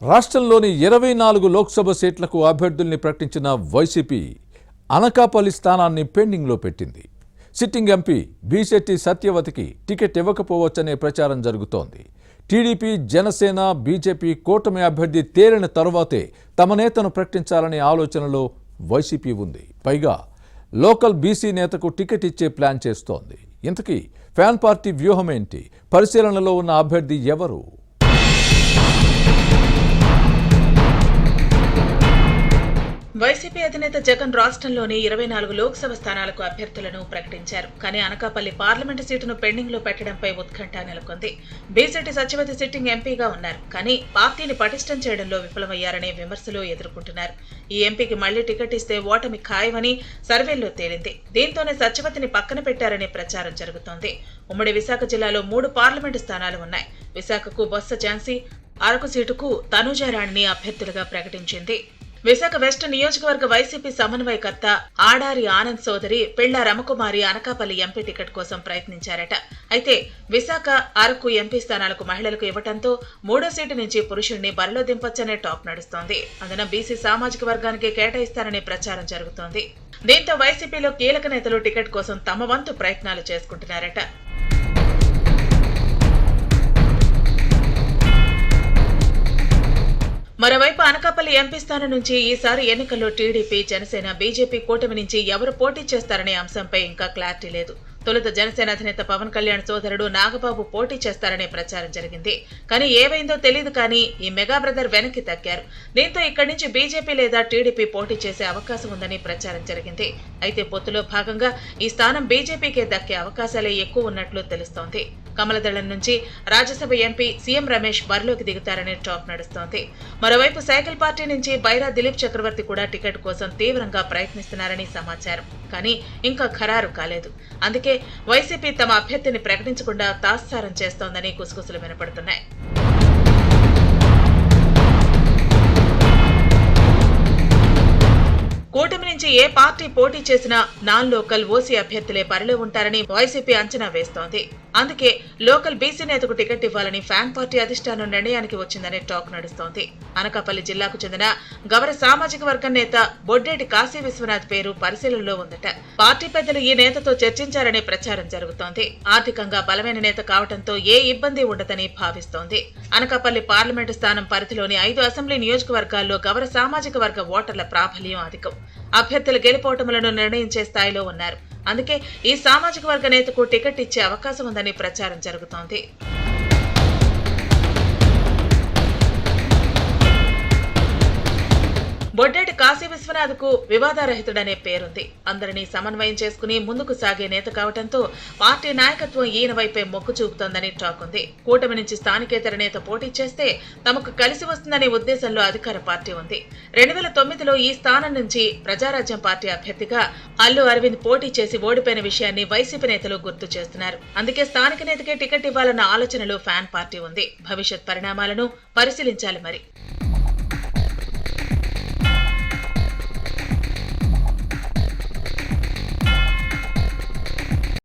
రాష్ట్రంలోని 24 లోక్సభ సీట్లకు అభ్యర్థుల్ని ప్రకటించిన వైసీపీ అనకాపల్లి స్థానాన్ని పెండింగ్లో పెట్టింది. సిట్టింగ్ ఎంపీ బీశెట్టి సత్యవతికి టికెట్ ఇవ్వకపోవచ్చనే ప్రచారం జరుగుతోంది. టీడీపీ, జనసేన, బీజేపీ కూటమి అభ్యర్థి తేలిన తరువాతే తమ నేతను ప్రకటించాలనే ఆలోచనలో వైసీపీ ఉంది. పైగా లోకల్ బీసీ నేతకు టికెట్ ఇచ్చే ప్లాన్ చేస్తోంది. ఇంతకీ ఫ్యాన్ పార్టీ వ్యూహం ఏంటి? పరిశీలనలో ఉన్న అభ్యర్థి ఎవరు? వైసీపీ అధినేత జగన్ రాష్ట్రంలోని 24 లోక్సభ స్థానాలకు అభ్యర్థులను ప్రకటించారు. కానీ అనకాపల్లి పార్లమెంటు సీటును పెండింగ్ లో పెట్టడంపై ఉత్కంఠ నెలకొంది. బీశెట్టి సత్యవతి సిట్టింగ్ ఎంపీగా ఉన్నారు. కానీ పార్టీని పటిష్టం చేయడంలో విఫలమయ్యారనే విమర్శలు ఎదుర్కొంటున్నారు. ఈ ఎంపీకి మళ్లీ టికెట్ ఇస్తే ఓటమి ఖాయమని సర్వేల్లో తేలింది. దీంతోనే సత్యవతిని పక్కన పెట్టారనే ప్రచారం జరుగుతోంది. ఉమ్మడి విశాఖ జిల్లాలో 3 పార్లమెంటు స్థానాలు ఉన్నాయి. విశాఖకు బొత్స ఝాన్సీ, అరకు సీటుకు తనూజారాణిని అభ్యర్థులుగా ప్రకటించింది. విశాఖ వెస్ట్ నియోజకవర్గ వైసీపీ సమన్వయకర్త ఆడారి ఆనంద్ సోదరి పెళ్ల రమకుమారి అనకాపల్లి ఎంపీ టికెట్ కోసం ప్రయత్నించారట. అయితే విశాఖ, అరకు ఎంపీ స్థానాలకు మహిళలకు ఇవ్వడంతో 3వ సీటు నుంచి పురుషుడిని బరిలో దింపొచ్చనే టాక్ నడుస్తోంది. అందున బీసీ సామాజిక వర్గానికి కేటాయిస్తారనే ప్రచారం జరుగుతోంది. దీంతో వైసీపీలో కీలక నేతలు టికెట్ కోసం తమ వంతు ప్రయత్నాలు చేసుకుంటున్నారట. మరోవైపు అనకాపల్లి ఎంపీ స్థానం నుంచి ఈసారి ఎన్నికల్లో టీడీపీ, జనసేన, బీజేపీ కూటమి నుంచి ఎవరు పోటీ చేస్తారనే అంశంపై ఇంకా క్లారిటీ లేదు. తొలుత జనసేన అధినేత పవన్ కళ్యాణ్ సోదరుడు నాగబాబు పోటీ చేస్తారనే ప్రచారం జరిగింది. కానీ ఏవైందో తెలియదు. కానీ ఈ మెగా బ్రదర్ వెనక్కి తగ్గారు. దీంతో ఇక్కడి నుంచి బీజేపీ లేదా టీడీపీ పోటీ చేసే అవకాశం ఉందని ప్రచారం జరిగింది. అయితే పొత్తులో భాగంగా ఈ స్థానం బీజేపీకే దక్కే అవకాశాలే ఎక్కువ ఉన్నట్లు తెలుస్తోంది. కమలదళం నుంచి రాజ్యసభ ఎంపీ సీఎం రమేష్ బరిలోకి దిగుతారనే టాక్ నడుస్తోంది. మరోవైపు సైకిల్ పార్టీ నుంచి బైరా దిలీప్ చక్రవర్తి కూడా టికెట్ కోసం తీవ్రంగా ప్రయత్నిస్తున్నారని సమాచారం. కానీ ఇంకా ఖరారు కాలేదు. అందుకే వైసీపీ తమ అభ్యర్థిని ప్రకటించకుండా తాత్సారం చేస్తోందని గుసగుసలు వినపడుతున్నాయి. కూటమి నుంచి ఏ పార్టీ పోటీ చేసినా నాన్ లోకల్ ఓసీ అభ్యర్థులే బరిలో ఉంటారని వైసీపీ అంచనా వేస్తోంది. అందుకే లోకల్ బీసీ నేతకు టికెట్ ఇవ్వాలని ఫ్యాన్ పార్టీ అధిష్టానం నిర్ణయానికి వచ్చిందనే టాక్ నడుస్తోంది. అనకాపల్లి జిల్లాకు చెందిన గవర సామాజిక వర్గం నేత బొడ్డేటి కాశీ విశ్వనాథ్ పేరు పరిశీలనలో ఉందట. పార్టీ పెద్దలు ఈ నేతతో చర్చించారనే ప్రచారం జరుగుతోంది. ఆర్థికంగా బలమైన నేత కావడంతో ఏ ఇబ్బంది ఉండదని భావిస్తోంది. అనకాపల్లి పార్లమెంటు స్థానం పరిధిలోని 5 అసెంబ్లీ నియోజకవర్గాల్లో గవర సామాజిక వర్గ ఓటర్ల ప్రాబల్యం అధికం. అభ్యర్థుల గెలుపోటములను నిర్ణయించే స్థాయిలో ఉన్నారు. అందుకే ఈ సామాజిక వర్గ నేతకు టికెట్ ఇచ్చే అవకాశం ఉందని ప్రచారం జరుగుతోంది. బొడ్డేటి కాశీ విశ్వనాథ్ కు వివాదారహితుడనే పేరుంది. అందరినీ సమన్వయం చేసుకుని ముందుకు సాగే నేత కావడంతో పార్టీ నాయకత్వం ఈయన వైపే మొగ్గు చూపుతోందని టాక్ ఉంది. కూటమి నుంచి స్థానికేతర నేత పోటీ చేస్తే తమకు కలిసి వస్తుందనే ఉద్దేశంలో అధికార పార్టీ ఉంది. 2009లో ఈ స్థానం నుంచి ప్రజారాజ్యం పార్టీ అభ్యర్థిగా అల్లు అరవింద్ పోటీ చేసి ఓడిపోయిన విషయాన్ని వైసీపీ నేతలు గుర్తు చేస్తున్నారు. అందుకే స్థానిక నేతకే టికెట్ ఇవ్వాలన్న ఆలోచనలో ఫ్యాన్ పార్టీ ఉంది. భవిష్యత్ పరిణామాలను పరిశీలించాలి మరి.